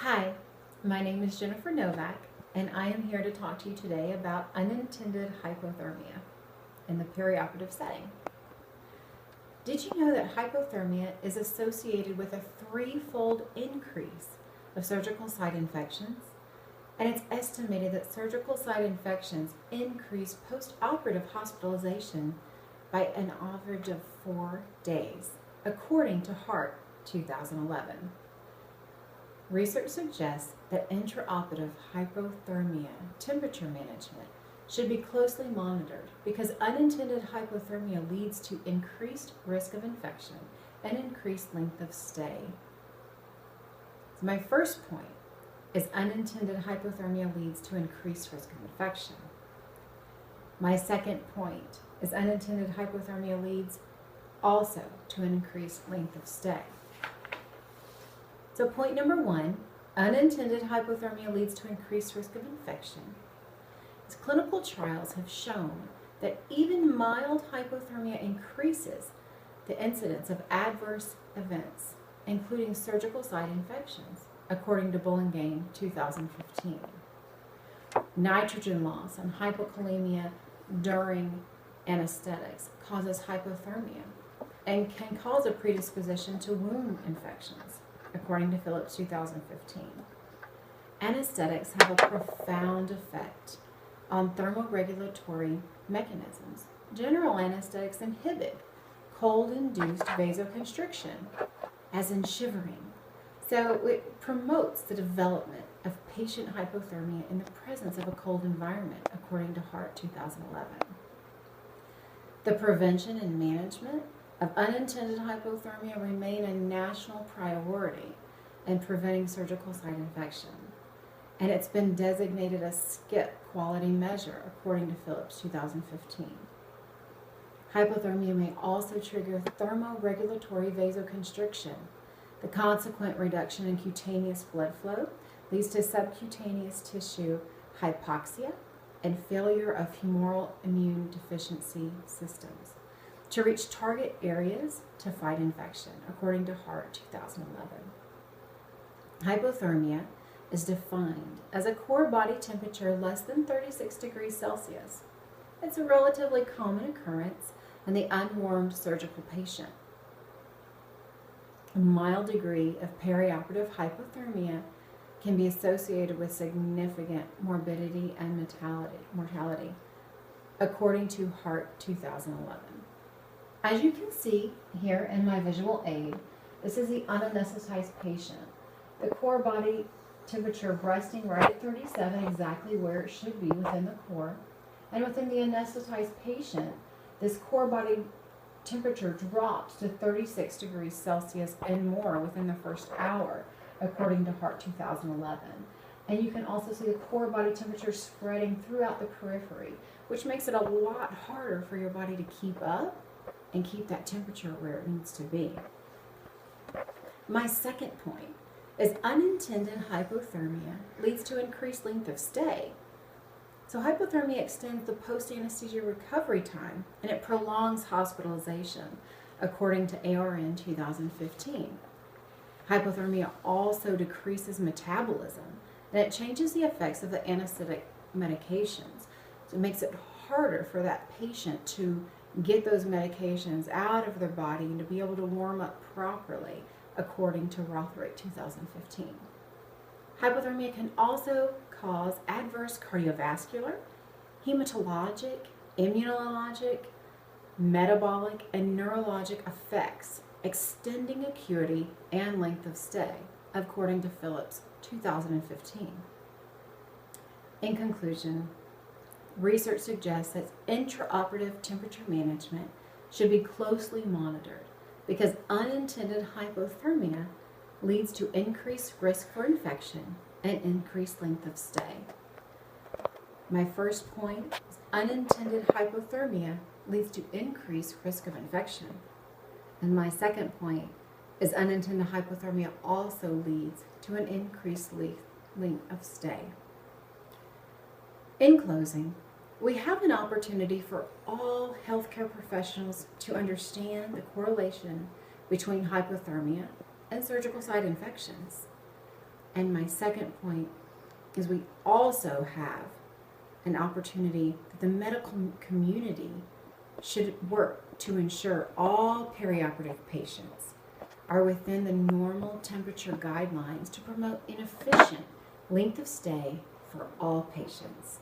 Hi, my name is Jennifer Novak, and I am here to talk to you today about unintended hypothermia in the perioperative setting. Did you know that hypothermia is associated with a threefold increase of surgical site infections? And it's estimated that surgical site infections increase post-operative hospitalization by an average of 4 days, according to Heart 2011. Research suggests that intraoperative hypothermia temperature management should be closely monitored because unintended hypothermia leads to increased risk of infection and increased length of stay. So my first point is unintended hypothermia leads to increased risk of infection. My second point is unintended hypothermia leads also to an increased length of stay. So point number one, unintended hypothermia leads to increased risk of infection. As clinical trials have shown that even mild hypothermia increases the incidence of adverse events, including surgical site infections, according to Burlingame 2015. Nitrogen loss and hypokalemia during anesthetics causes hypothermia and can cause a predisposition to wound infections, according to Phillips 2015. Anesthetics have a profound effect on thermoregulatory mechanisms. General anesthetics inhibit cold-induced vasoconstriction, as in shivering. So it promotes the development of patient hypothermia in the presence of a cold environment, according to Heart 2011. The prevention and management of unintended hypothermia remain a national priority in preventing surgical site infection, and it's been designated a SCIP quality measure according to Phillips 2015. Hypothermia may also trigger thermoregulatory vasoconstriction. The consequent reduction in cutaneous blood flow leads to subcutaneous tissue hypoxia and failure of humoral immune deficiency systems to reach target areas to fight infection, according to Heart 2011. Hypothermia is defined as a core body temperature less than 36 degrees Celsius. It's a relatively common occurrence in the unwarmed surgical patient. A mild degree of perioperative hypothermia can be associated with significant morbidity and mortality, according to Heart 2011. As you can see here in my visual aid, this is the unanesthetized patient. The core body temperature resting right at 37, exactly where it should be within the core. And within the anesthetized patient, this core body temperature drops to 36 degrees Celsius and more within the first hour, according to Heart 2011. And you can also see the core body temperature spreading throughout the periphery, which makes it a lot harder for your body to keep up and keep that temperature where it needs to be. My second point is unintended hypothermia leads to increased length of stay. So hypothermia extends the post-anesthesia recovery time and it prolongs hospitalization, according to ARN 2015. Hypothermia also decreases metabolism and it changes the effects of the anesthetic medications. So it makes it harder for that patient to get those medications out of their body and to be able to warm up properly, according to Rothrick 2015. Hypothermia can also cause adverse cardiovascular, hematologic, immunologic, metabolic, and neurologic effects, extending acuity and length of stay, according to Phillips 2015. In conclusion, research suggests that intraoperative temperature management should be closely monitored because unintended hypothermia leads to increased risk for infection and increased length of stay. My first point is unintended hypothermia leads to increased risk of infection. And my second point is unintended hypothermia also leads to an increased length of stay. In closing, we have an opportunity for all healthcare professionals to understand the correlation between hypothermia and surgical site infections. And my second point is we also have an opportunity that the medical community should work to ensure all perioperative patients are within the normal temperature guidelines to promote an efficient length of stay for all patients.